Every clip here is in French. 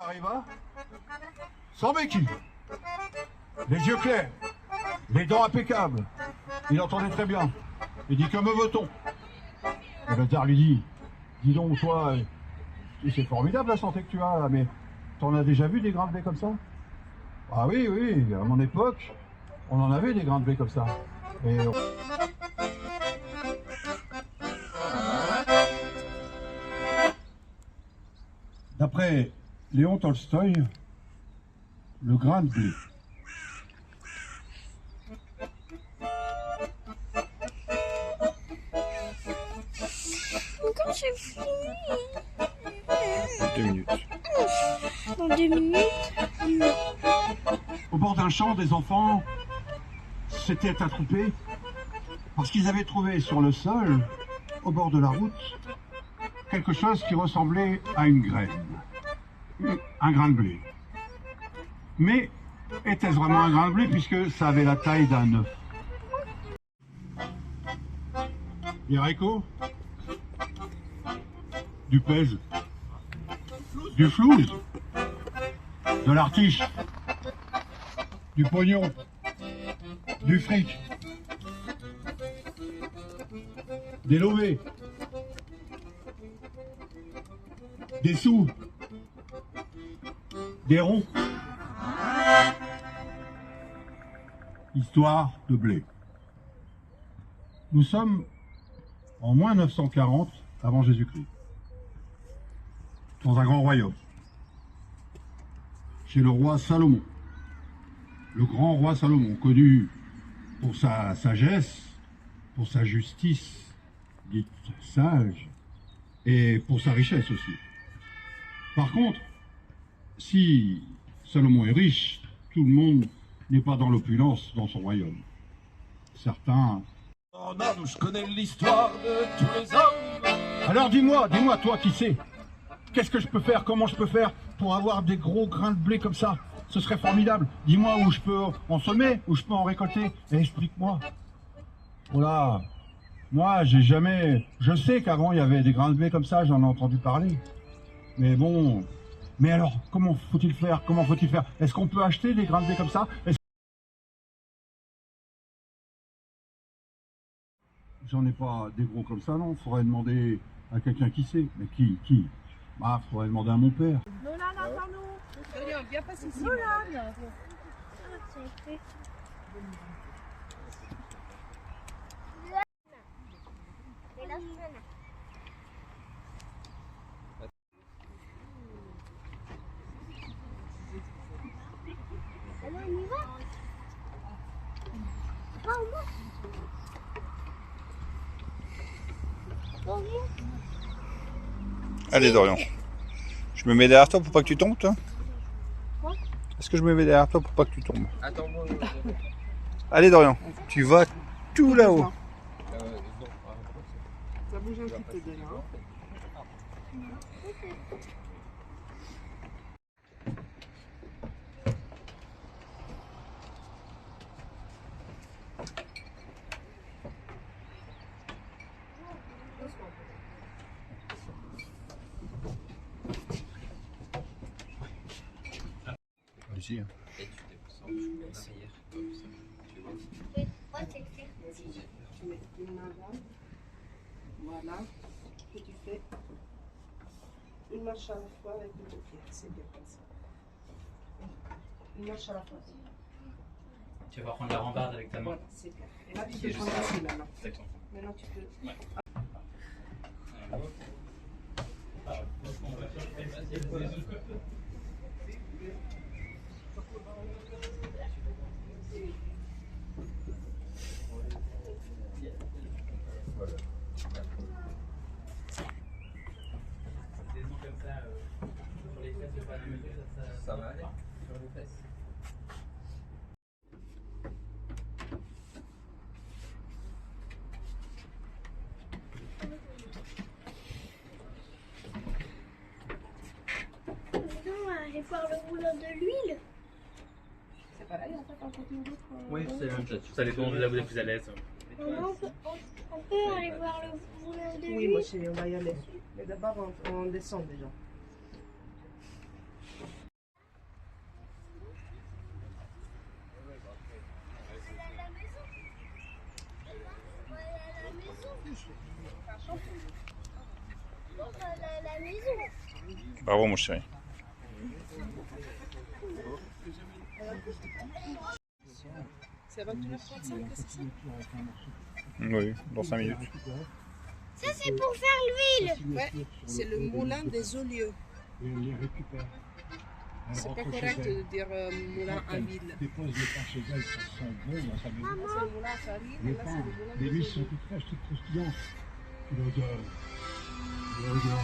Arriva, sans béquille, les yeux clairs, les dents impeccables. Il entendait très bien. Il dit: que me veut-on? Le bâtard lui dit: dis donc, toi, c'est formidable la santé que tu as, là, mais t'en as déjà vu des grains de blé comme ça? Ah oui, oui, à mon époque, on en avait des grains de blé comme ça. Et d'après Léon Tolstoï, le grain de blé. Quand j'ai fini. 2 minutes. Dans 2 minutes. Au bord d'un champ, des enfants s'étaient attroupés parce qu'ils avaient trouvé sur le sol, au bord de la route, quelque chose qui ressemblait à une graine, un grain de blé. Mais était-ce vraiment un grain de blé puisque ça avait la taille d'un œuf? Des haricots, du pèse, du flouze, de l'artiche, du pognon, du fric, des lovés, des sous, des ronds. Histoire de blé. Nous sommes en moins 940 avant Jésus-Christ, dans un grand royaume, chez le roi Salomon. Le grand roi Salomon, connu pour sa sagesse, pour sa justice, dite sage, et pour sa richesse aussi. Par contre, si Salomon est riche, tout le monde n'est pas dans l'opulence dans son royaume. Certains... En homme, je connais l'histoire de tous les hommes. Alors dis-moi, toi qui sais, qu'est-ce que je peux faire, comment je peux faire pour avoir des gros grains de blé comme ça? Ce serait formidable. Dis-moi où je peux en semer, où je peux en récolter, et explique-moi. Voilà, moi j'ai jamais... Je sais qu'avant il y avait des grains de blé comme ça, j'en ai entendu parler. Mais bon... Mais alors, comment faut-il faire? Comment faut-il faire? Est-ce qu'on peut acheter des grains de blé comme ça? J'en ai pas des gros comme ça, non. Faudrait demander à quelqu'un qui sait. Mais qui? Bah, faudrait demander à mon père. Nolan, attends-nous. Viens passer ici. Nolan. Alors, on y va? Ah, on va. Allez Dorian. Je me mets derrière toi pour pas que tu tombes, toi? Quoi? Est-ce que je me mets derrière toi pour pas que tu tombes? Attends-moi. Allez Dorian, tu vas tout là-haut. Ça bouge un petit peu de là. Allez-y. Hein. Et tu descends en arrière, comme ça. Tu vois. Tu mets une main là. Voilà. Et tu fais une marche à la fois avec le pied. C'est bien comme ça. Une marche à la fois. Tu vas prendre la rambarde avec ta main. Voilà, c'est bien. Et là, tu peux prendre ici maintenant. D'accord. Maintenant, tu peux. Ouais. Ça va aller sur les fesses. On va aller voir le moulin de l'huile. C'est pareil, en fait, on continue d'autres. Oui, c'est la même chose. Ça dépend de là où vous êtes plus à l'aise. On peut aller voir le moulin de l'huile. Oui, moi, on va y aller. Mais d'abord, on descend déjà. la maison. Bravo mon chéri. C'est à 21h35 que c'est ça? Oui, dans 5 minutes. Ça, c'est pour faire l'huile. Ouais, c'est le moulin des Olieux. Et elle les récupère. Elle C'est pas rentre chez correct elle. de dire moulin à Elle huile. dépose les pains chez elle, ça sent bon dans sa maison. Là, c'est le moulin à farine, Les et là, c'est pains, le moulin les des miches sont Olieux. toutes fraîches, toutes croustillantes. Puis l'odeur. L'odeur.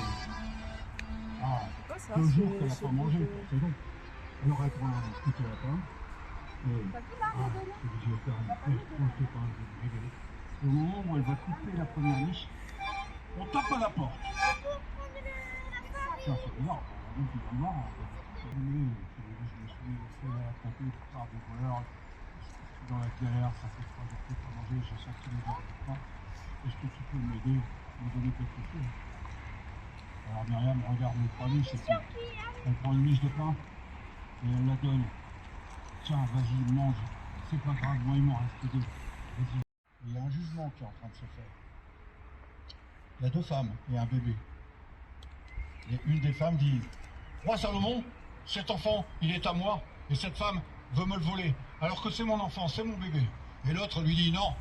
Ah, C'est pas ça, 2 jours c'est- qu'elle n'a c'est pas mangé, de- c'est bon. Elle aurait pris un petit lapin. Mais, je vais faire un petit pain, je vais me régaler. Au moment où elle va couper la première niche, on tape à la porte. Ça, c'est énorme. Donc, il va voir. Je me suis fait attraper par des voleurs. Je suis dans la galère, ça fait 3 jours que je n'ai pas mangé, j'ai senti les heures de faim. Est-ce que tu peux m'aider, me donner quelque chose? Alors Myriam regarde les 3 niches et puis elle prend une niche de pain et elle la donne. Tiens, vas-y, mange. C'est pas grave, moi il m'en reste 2. Vas-y. Il y a un jugement qui est en train de se faire. Il y a 2 femmes et un bébé. Et une des femmes dit: Roi Salomon, cet enfant, il est à moi, et cette femme veut me le voler, alors que c'est mon enfant, c'est mon bébé. Et l'autre lui dit: non,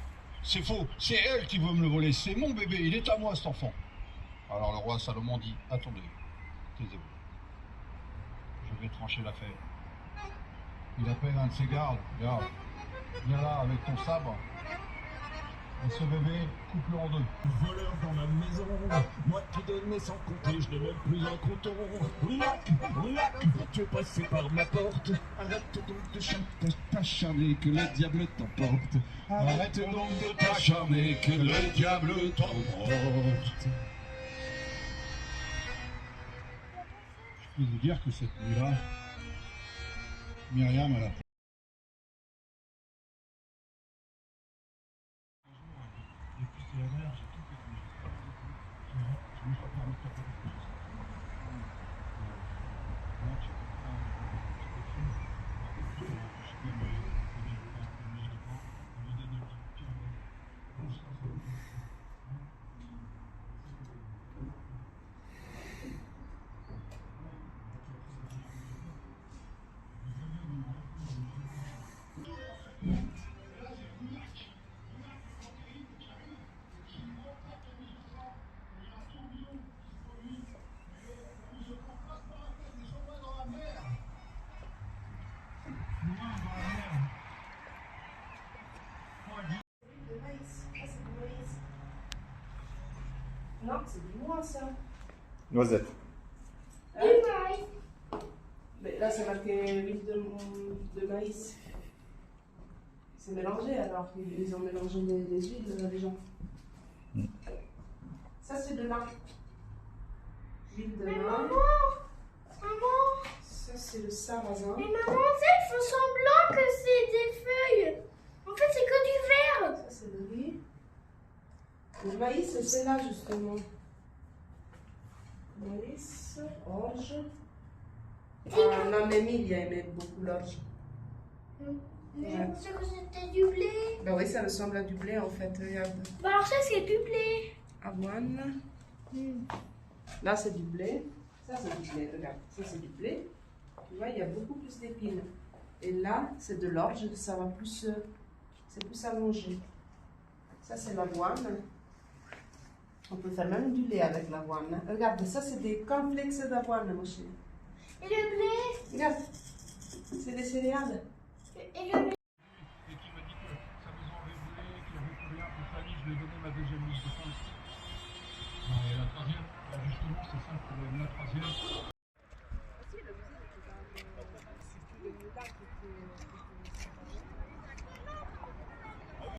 c'est faux, c'est elle qui veut me le voler, c'est mon bébé, il est à moi cet enfant. Alors le roi Salomon dit: attendez, taisez-vous, je vais trancher l'affaire. Il appelle un de ses gardes: regarde, viens là avec ton sabre. Et ce bébé, coupe-le en 2. Voleur dans ma maison, moi qui donnais sans compter, je n'ai même plus un compteur. Lac, tu es passé par ma porte. Arrête donc de t'acharner, que le diable t'emporte. Arrête donc de t'acharner, que le diable t'emporte. Je peux vous dire que cette nuit-là, Myriam, elle a et puis c'est la mère, j'ai tout perdu. Je me suis permis de taper quelque chose. Moi, tu peux pas, tu peux faire. Je suis bien, mais il y a une niche de pain, on lui donne un petit pied, on ça, ça. De maïs. Ça, c'est du maïs. Non, c'est du noix, ça. Noisette. Du maïs. Mais là, c'est marqué huile de maïs. C'est mélangé alors. Ils ont mélangé les huiles, les gens. Ça, c'est de lin. Huile de Mais lin. maman, Ça, c'est le sarrasin. mais maman, ils font semblant que c'est des feuilles. En fait, c'est que du verre. Ça, c'est le riz. Le maïs, c'est là, justement. Maïs, orge. Ah, non, mais Emilia aimait beaucoup l'orge. Mais j'ai pensé que c'était du blé. Ben oui, ça ressemble à du blé, en fait. Regarde. Bah alors ça, c'est du blé. Avoine. Là, c'est du blé. Ça, c'est du blé. Regarde, ça, c'est du blé. Tu vois, il y a beaucoup plus d'épines. Et là, c'est de l'orge. Ça va plus... c'est plus allongé. Ça, c'est l'avoine. On peut faire même du lait avec l'avoine. Regarde, ça, c'est des cornflakes d'avoine, mon chéri. Et le blé. Regarde, c'est des céréales. Et le blé. Et qui m'a dit que sa maison avait brûlé, qu'il avait plus rien pour sa niche, je lui ai donné ma 2e niche de pain. Et la 3e, bah justement, c'est ça, pour la 3e.